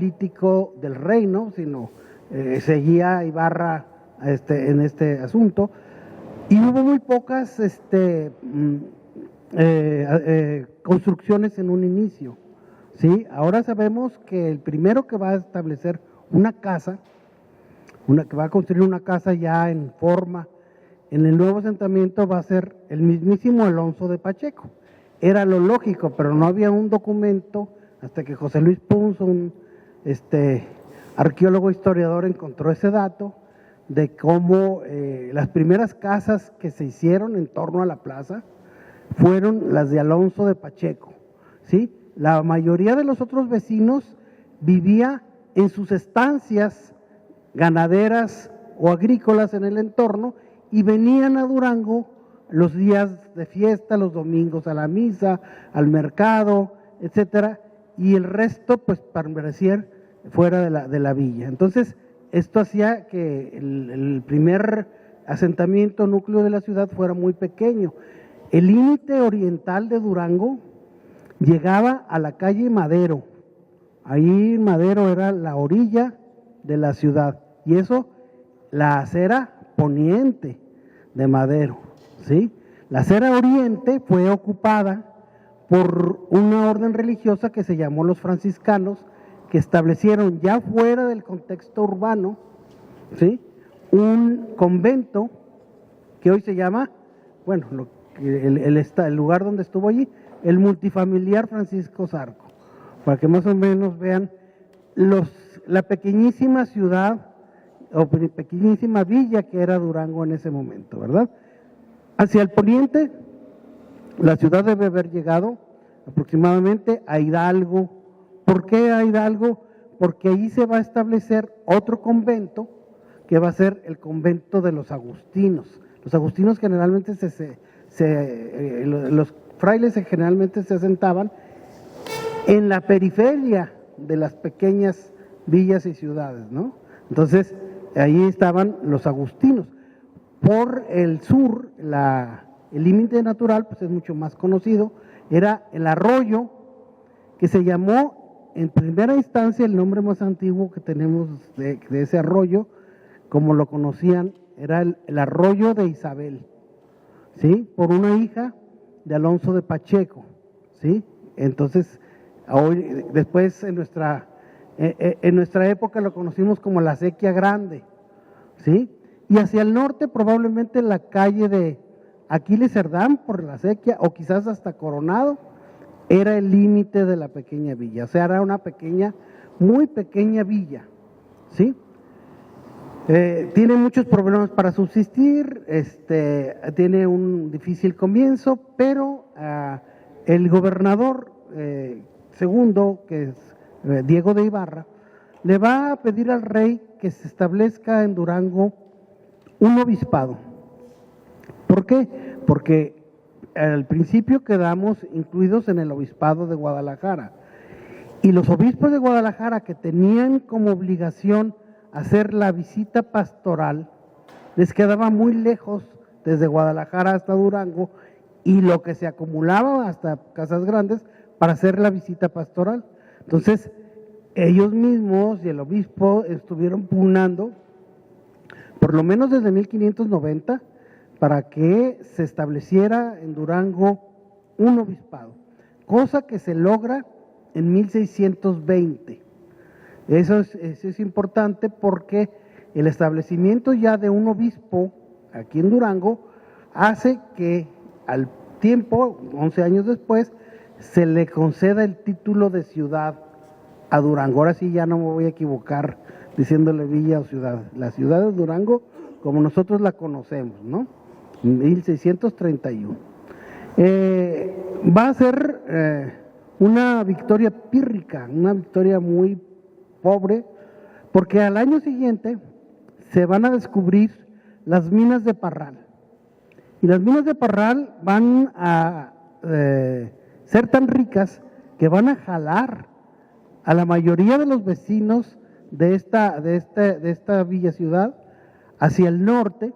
político del reino, sino seguía Ibarra en este asunto, y hubo muy pocas construcciones en un inicio, ¿sí? Ahora sabemos que el primero que va a establecer una casa, que va a construir una casa ya en forma en el nuevo asentamiento, va a ser el mismísimo Alonso de Pacheco. Era lo lógico, pero no había un documento hasta que José Luis Punzo, un arqueólogo historiador, encontró ese dato de cómo las primeras casas que se hicieron en torno a la plaza fueron las de Alonso de Pacheco, ¿sí? La mayoría de los otros vecinos vivía en sus estancias ganaderas o agrícolas en el entorno y venían a Durango los días de fiesta, los domingos a la misa, al mercado, etcétera, y el resto pues permanecían fuera de la villa. Entonces, esto hacía que el primer asentamiento núcleo de la ciudad fuera muy pequeño. El límite oriental de Durango llegaba a la calle Madero. Ahí Madero era la orilla de la ciudad, y eso, la acera poniente de Madero, ¿sí? La acera oriente fue ocupada por una orden religiosa que se llamó los franciscanos, que establecieron ya fuera del contexto urbano, ¿sí?, un convento que hoy se llama, bueno, el lugar donde estuvo allí, el multifamiliar Francisco Zarco, para que más o menos vean la pequeñísima ciudad o pequeñísima villa que era Durango en ese momento, ¿verdad? Hacia el poniente, la ciudad debe haber llegado aproximadamente a Hidalgo. ¿Por qué a Hidalgo? Porque ahí se va a establecer otro convento, que va a ser el convento de los agustinos. Los agustinos generalmente los frailes generalmente se asentaban en la periferia de las pequeñas villas y ciudades, ¿no? Entonces, ahí estaban los agustinos. Por el sur, el límite natural, pues es mucho más conocido, era el arroyo, que se llamó, en primera instancia, el nombre más antiguo que tenemos de ese arroyo, como lo conocían, era el arroyo de Isabel, ¿sí?, por una hija de Alonso de Pacheco, ¿sí? Entonces, hoy, después en nuestra época lo conocimos como la Acequia Grande, ¿sí? Y hacia el norte probablemente la calle de Aquiles Cerdán por la Acequia, o quizás hasta Coronado, era el límite de la pequeña villa. O sea, era una pequeña, muy pequeña villa, ¿sí? Tiene muchos problemas para subsistir, tiene un difícil comienzo, pero el gobernador segundo, que es Diego de Ibarra, le va a pedir al rey que se establezca en Durango un obispado. ¿Por qué? Porque al principio quedamos incluidos en el obispado de Guadalajara, y los obispos de Guadalajara, que tenían como obligación hacer la visita pastoral, les quedaba muy lejos desde Guadalajara hasta Durango, y lo que se acumulaba hasta Casas Grandes para hacer la visita pastoral. Entonces, ellos mismos y el obispo estuvieron pugnando, por lo menos desde 1590, para que se estableciera en Durango un obispado, cosa que se logra en 1620. Eso es importante porque el establecimiento ya de un obispo aquí en Durango hace que al tiempo, 11 años después, se le conceda el título de ciudad a Durango. Ahora sí ya no me voy a equivocar diciéndole villa o ciudad. La ciudad de Durango, como nosotros la conocemos, ¿no? 1631. Va a ser una victoria pírrica, una victoria muy pobre, porque al año siguiente se van a descubrir las minas de Parral. Y las minas de Parral van a ser tan ricas que van a jalar a la mayoría de los vecinos de esta villa ciudad hacia el norte,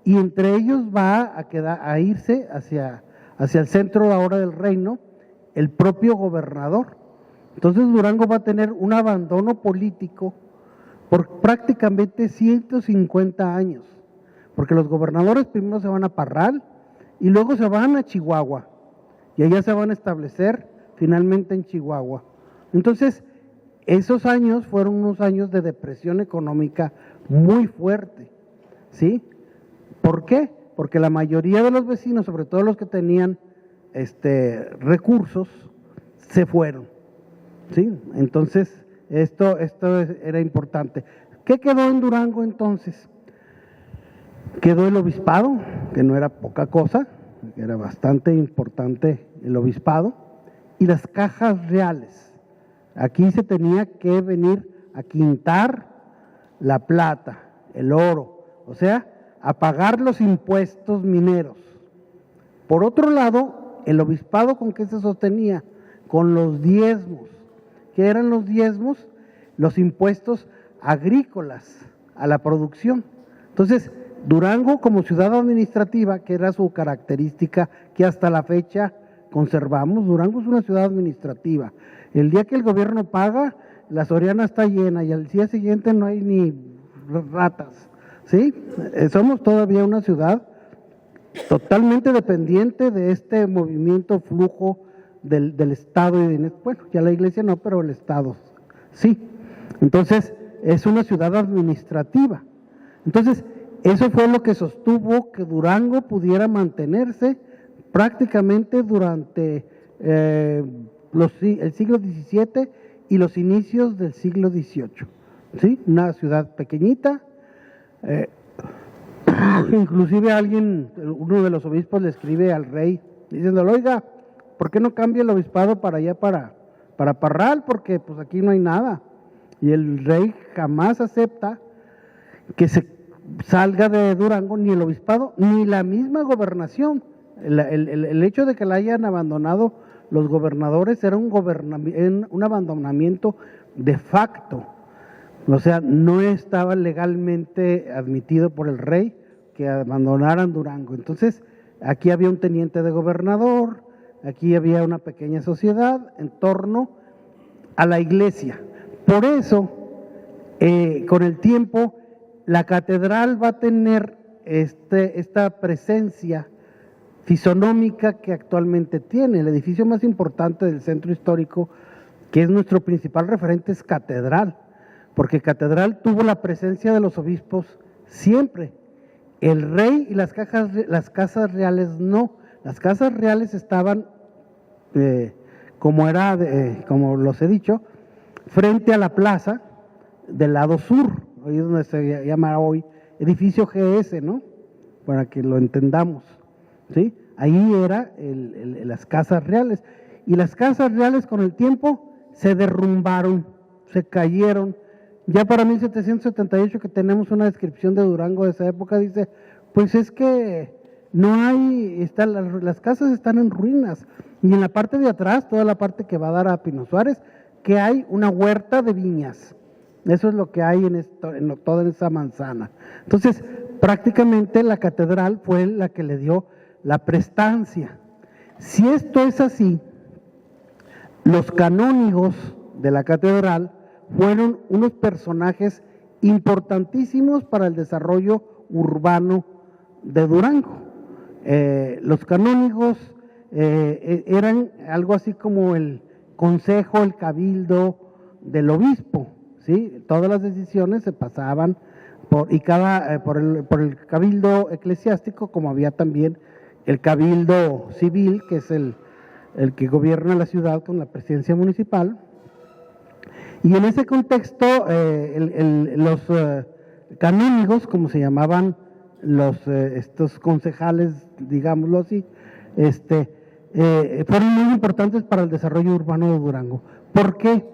y entre ellos va a irse hacia el centro ahora del reino el propio gobernador, Entonces Durango va a tener un abandono político por prácticamente 150 años, porque los gobernadores primero se van a Parral y luego se van a Chihuahua, y allá se van a establecer finalmente en Chihuahua. Entonces, esos años fueron unos años de depresión económica muy fuerte, ¿sí? ¿Por qué? Porque la mayoría de los vecinos, sobre todo los que tenían recursos, se fueron, ¿sí? Entonces, esto era importante. ¿Qué quedó en Durango entonces? Quedó el obispado, que no era poca cosa, era bastante importante el obispado, y las cajas reales. Aquí se tenía que venir a quintar la plata, el oro, o sea, a pagar los impuestos mineros. Por otro lado, el obispado, ¿con qué se sostenía? Con los diezmos. ¿Qué eran los diezmos? Los impuestos agrícolas a la producción. Entonces, Durango como ciudad administrativa, que era su característica que hasta la fecha conservamos, Durango es una ciudad administrativa. El día que el gobierno paga, la Soriana está llena y al día siguiente no hay ni ratas, ¿sí? Somos todavía una ciudad totalmente dependiente de este movimiento, flujo del Estado y dinero. Bueno, ya la iglesia no, pero el Estado sí. Entonces, es una ciudad administrativa. Entonces, eso fue lo que sostuvo que Durango pudiera mantenerse prácticamente durante el siglo XVII y los inicios del siglo XVIII. ¿Sí? Una ciudad pequeñita. Inclusive uno de los obispos le escribe al rey diciéndole: oiga, ¿por qué no cambia el obispado para allá, para Parral? Porque pues aquí no hay nada. Y el rey jamás acepta que se salga de Durango ni el obispado ni la misma gobernación. El hecho de que la hayan abandonado los gobernadores era un abandonamiento de facto. O sea, no estaba legalmente admitido por el rey que abandonaran Durango. Entonces, aquí había un teniente de gobernador, aquí había una pequeña sociedad en torno a la iglesia. Por eso, con el tiempo, la catedral va a tener esta presencia fisonómica que actualmente tiene. El edificio más importante del centro histórico, que es nuestro principal referente, es Catedral, porque Catedral tuvo la presencia de los obispos siempre. El rey y las casas reales no. Las casas reales estaban, como los he dicho, frente a la plaza del lado sur, ahí es donde se llama hoy edificio GS, ¿no? Para que lo entendamos, ¿sí? Ahí era las casas reales, y las casas reales con el tiempo se derrumbaron, se cayeron. Ya para 1778, que tenemos una descripción de Durango de esa época, dice, pues es que no hay, las casas están en ruinas, y en la parte de atrás, toda la parte que va a dar a Pino Suárez, que hay una huerta de viñas. Eso es lo que hay en toda esa manzana. Entonces, prácticamente la catedral fue la que le dio la prestancia. Si esto es así, los canónigos de la catedral fueron unos personajes importantísimos para el desarrollo urbano de Durango. Los canónigos eran algo así como el consejo, el cabildo del obispo, ¿sí? Todas las decisiones se pasaban por el cabildo eclesiástico, como había también el cabildo civil, que es el que gobierna la ciudad con la presidencia municipal. Y en ese contexto, los canónigos, como se llamaban estos concejales, digámoslo así, fueron muy importantes para el desarrollo urbano de Durango. ¿Por qué?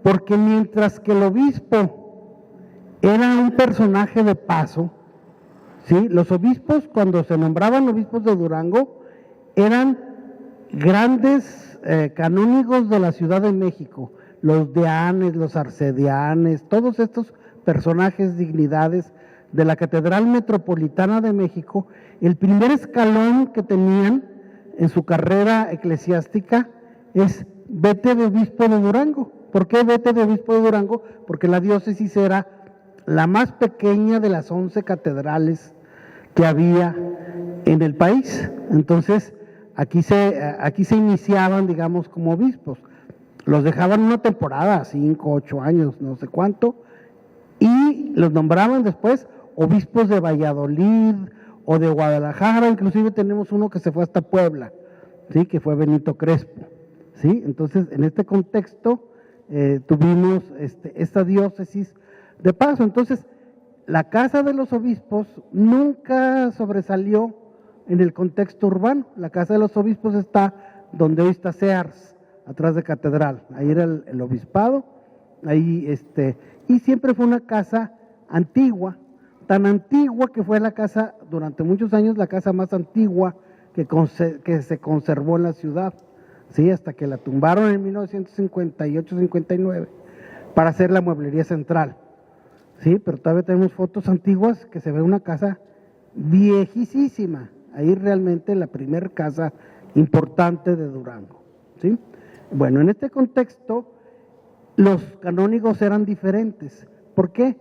Porque mientras que el obispo era un personaje de paso, ¿sí? Los obispos, cuando se nombraban obispos de Durango, eran grandes canónigos de la Ciudad de México, los deanes, los arcedianes, todos estos personajes, dignidades de la Catedral Metropolitana de México. El primer escalón que tenían en su carrera eclesiástica es vete de obispo de Durango. ¿Por qué vete de obispo de Durango? Porque la diócesis era la más pequeña de las 11 catedrales que había en el país. Entonces, aquí se iniciaban, digamos, como obispos. Los dejaban una temporada, 5, 8 años, no sé cuánto, y los nombraban después obispos de Valladolid o de Guadalajara. Inclusive tenemos uno que se fue hasta Puebla, ¿sí? Que fue Benito Crespo, ¿sí? Entonces, en este contexto tuvimos esta diócesis de paso. Entonces, la Casa de los Obispos nunca sobresalió en el contexto urbano. La Casa de los Obispos está donde hoy está Sears, atrás de Catedral. Ahí era el obispado, ahí y siempre fue una casa antigua, tan antigua que fue la casa, durante muchos años, la casa más antigua que se conservó en la ciudad, ¿sí? Hasta que la tumbaron en 1958-59 para hacer la mueblería central, ¿sí? Pero todavía tenemos fotos antiguas que se ve una casa viejísima, ahí realmente la primer casa importante de Durango, ¿sí? Bueno, en este contexto los canónigos eran diferentes. ¿Por qué?